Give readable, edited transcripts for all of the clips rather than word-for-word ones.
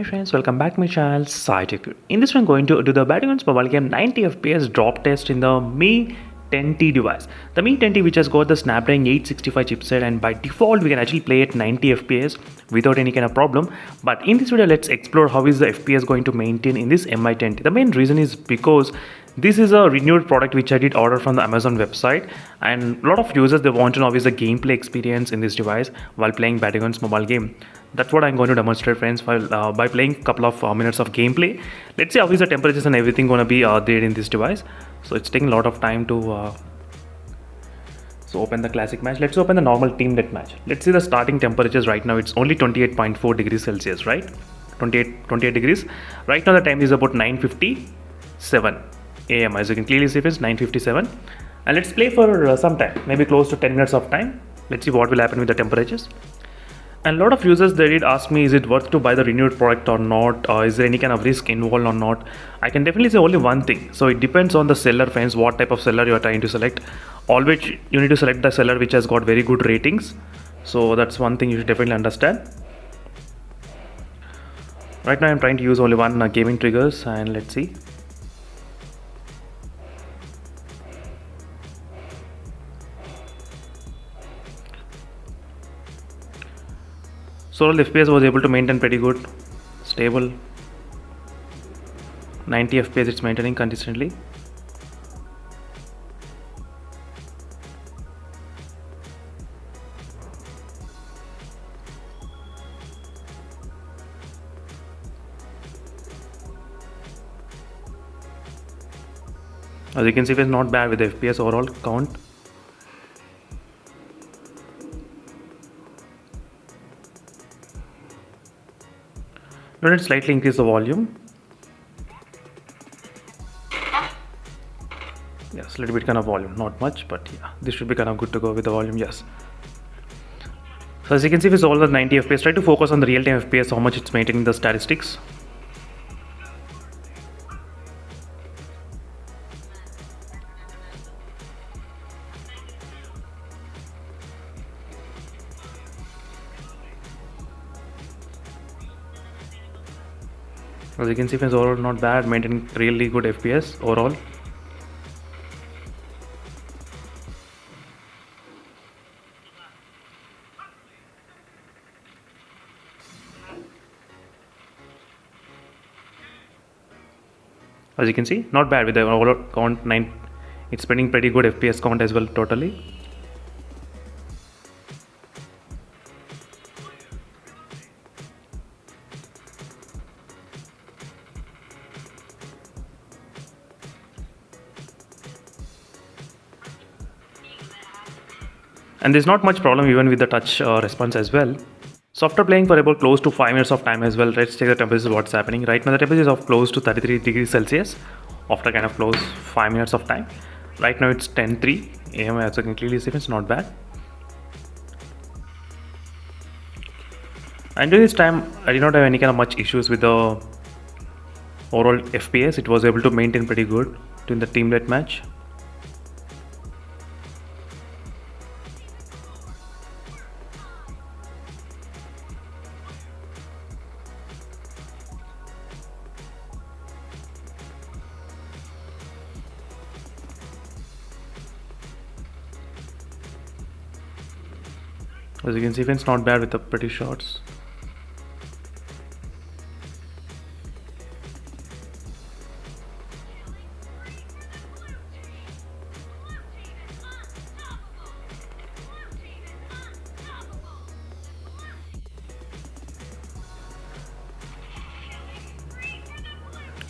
friends, welcome back to my channel SciTech. In this one, I'm going to do the Battlegrounds mobile game 90 FPS drop test in the Mi 10T device. The Mi 10T, which has got the Snapdragon 865 chipset, and by default we can actually play at 90 FPS without any kind of problem. But in this video, let's explore how is the FPS going to maintain in this Mi 10T. The main reason is because this is a renewed product which I did order from the Amazon website, and a lot of users, they want to know how is the gameplay experience in this device while playing Battlegrounds mobile game. That's what I'm going to demonstrate, friends, while by playing a couple of minutes of gameplay. Let's see how is the temperatures and everything going to be there in this device. So it's taking a lot of time to so open the classic match. Let's open the normal team net match. Let's see the starting temperatures. Right now it's only 28.4 degrees Celsius, right? 28 degrees. Right now the time is about 9:57 AM. As you can clearly see, it's 9:57. And let's play for some time, maybe close to 10 minutes of time. Let's see what will happen with the temperatures. And a lot of users, they did ask me, is it worth to buy the renewed product or not? Is there any kind of risk involved or not? I can definitely say only one thing. So it depends on the seller, friends, what type of seller you are trying to select. Always you need to select the seller which has got very good ratings. So that's one thing you should definitely understand. Right now I'm trying to use only one gaming triggers, and let's see. So the FPS was able to maintain pretty good, stable. 90 FPS it's maintaining consistently. As you can see, it's not bad with the FPS overall count. Let's slightly increase the volume. Yes, a little bit kind of volume, not much, but yeah, this should be kind of good to go with the volume. Yes. So as you can see, with all the 90 FPS, try to focus on the real-time FPS, how much it's maintaining the statistics. As you can see, it's overall not bad, maintaining really good FPS overall. As you can see, not bad with the overall count 9. It's spending pretty good FPS count as well totally. And there's not much problem even with the touch response as well. So after playing for about close to 5 minutes of time as well, let's check the temperature, what's happening. Right now the temperature is of close to 33 degrees Celsius after kind of close 5 minutes of time. Right now it's 10:03 AM, as you can clearly see, it's not bad. And during this time, I did not have any kind of much issues with the overall FPS. It was able to maintain pretty good during the teamlet match. As you can see, it's not bad with the pretty shots.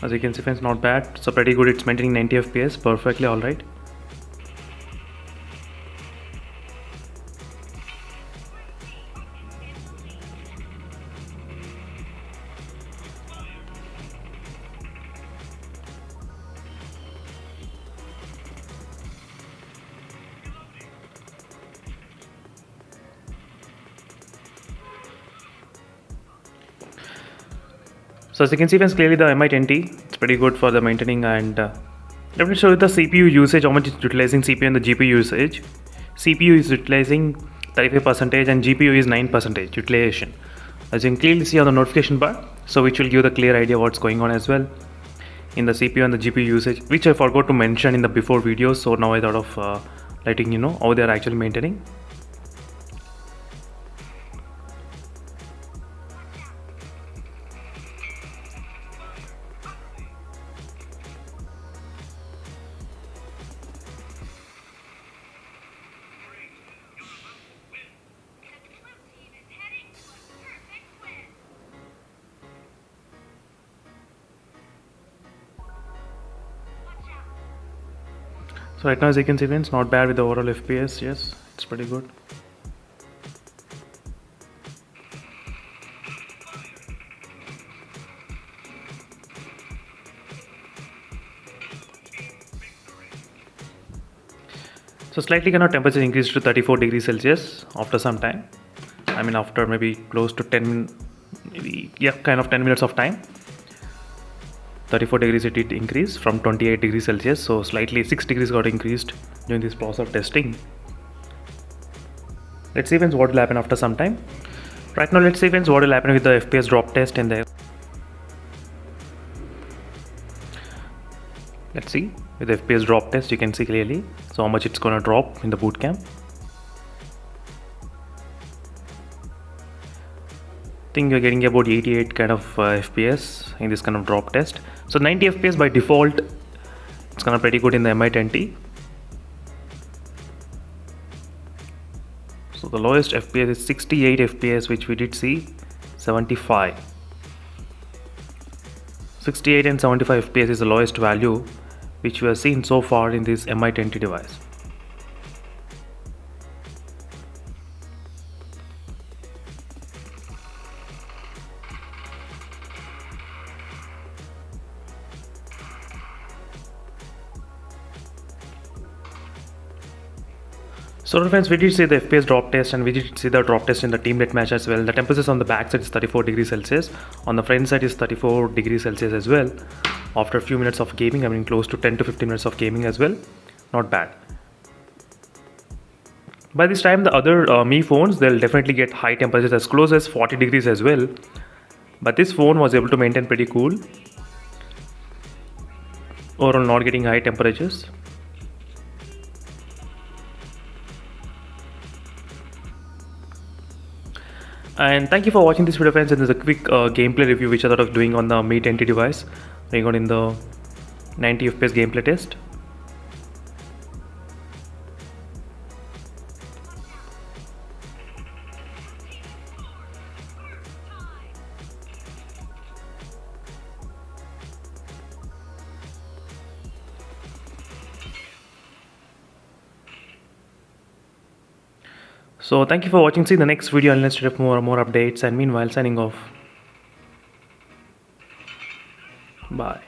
As you can see, it's not bad. So pretty good. It's maintaining 90 FPS perfectly, all right. So as you can see, friends, clearly the Mi 10T, it's pretty good for the maintaining. And let me show you the CPU usage, how much it's utilizing CPU and the GPU usage. CPU is utilizing 35% and GPU is 9% utilization. as you can clearly see on the notification bar, so which will give the clear idea what's going on as well in the CPU and the GPU usage, which I forgot to mention in the before videos. So now I thought of letting you know how they are actually maintaining. So right now, as you can see, friends, not bad with the overall FPS. Yes, it's pretty good. So slightly kind of temperature increased to 34 degrees Celsius after some time. I mean after maybe close to 10, maybe yeah, kind of 10 minutes of time. 34 degrees it increased from 28 degrees Celsius. So slightly 6 degrees got increased during this process of testing. Let's see friends what will happen after some time. Right now let's see friends what will happen with the FPS drop test in there. Let's see with the FPS drop test, you can see clearly so how much it's gonna drop in the boot camp. I think you're getting about 88 kind of FPS in this kind of drop test. So 90 FPS by default, it's gonna pretty good in the Mi10T. So the lowest FPS is 68 FPS, which we did see 75. 68 and 75 FPS is the lowest value which we have seen so far in this Mi10T device. So friends, we did see the FPS drop test and we did see the drop test in the teamlet match as well. The temperatures on the back side is 34 degrees Celsius. On the front side is 34 degrees Celsius as well. After a few minutes of gaming, I mean close to 10 to 15 minutes of gaming as well. Not bad. By this time, the other Mi phones, they'll definitely get high temperatures as close as 40 degrees as well. But this phone was able to maintain pretty cool. Overall not getting high temperatures. And thank you for watching this video friends, and there's a quick gameplay review which I thought of doing on the Mi 10T device going on in the 90 FPS gameplay test. So thank you for watching. See you in the next video and let's have more updates, and meanwhile signing off. Bye.